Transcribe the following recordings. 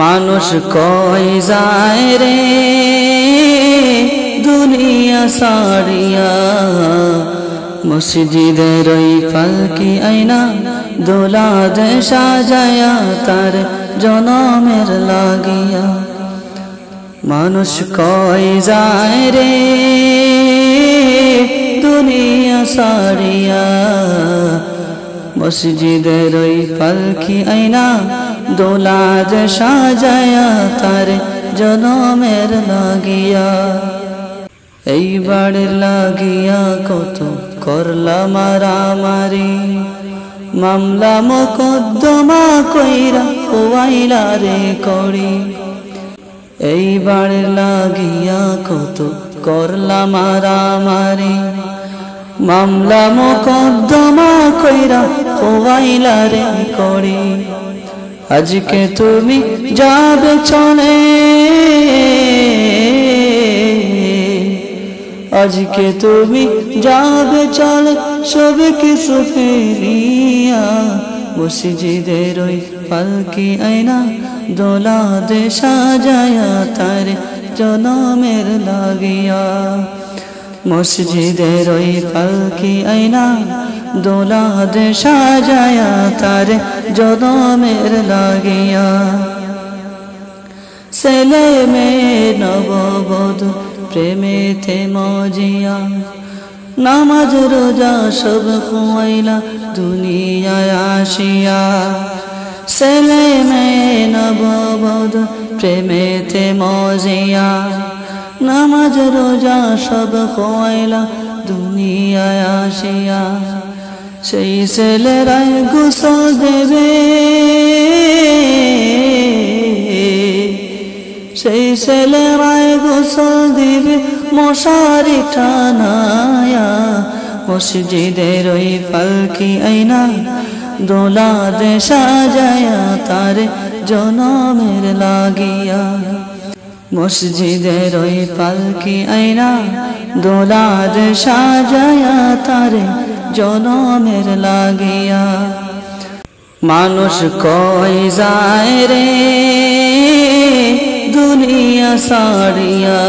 মানুষ কই যায় রে দুনিয়া সারিয়া, মসজিদের ওই পালকি আইনা দোলা দে সাজায়া তার জনমের লাগিয়া। মানুষ কই যায় রে দুনিয়া সারিয়া, মসজিদের ওই পালকি আইনা দোলা দে সাজায়া তার জনমের লাগিয়া। এইবার লাগিয়া কত করলা মারামারি, মামলা মোকদ্দমা কইরা খোয়াইলা রে করি। এইবার লাগিয়া কত করলা মারামারি, মামলা মোকদ্দমা কইরা খোয়াইলা রে করি। আজকে তুমি যাবে চলে, আজকে তুমি যাবে চলে সব কিছু ফেলিয়া, মসজিদের ওই পালকি আইনা দোলা দে সাজায়া তার জনমের লাগিয়া। মসজিদের ওই পালকি আইনা দোলা দে সাজায়া তার জনমের লাগিয়া। ছেলে মেয়ে নববধূ প্রেমেতে মজিয়া, নামাজ রোজা সব খুয়াইলা দুনিয়ায় আসিয়া। ছেলে মেয়ে নববধূ প্রেমেতে মজিয়া, নামাজ রোজা সব খুয়াইলা দুনিয়ায় আসিয়া। সেই ছেলেরাই গোসল দেবে, সেই ছেলেরাই গোসল দিবে মশারি টানায়া, মসজিদের ওই পালকি আইনা দোলা দে সাজায়া তার জনমের লাগিয়া। মসজিদের ওই পালকি আইনা দোলা দে সাজায়া তার জনমের লাগিয়া। মানুষ কই যায় রে দুনিয়া সারিয়া,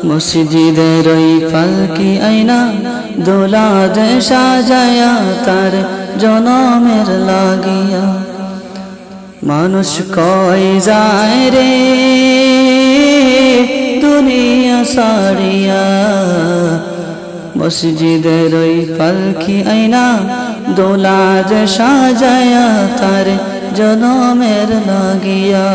মসজিদের ওই পালকি আইনা দোলা দে সাজায়া তার জনমের লাগিয়া। মানুষ কই যায় রে দুনিয়া সারিয়া, মসজিদের ওই পালকি আইনা দোলা দে সাজায়া তার জনমের লাগিয়া।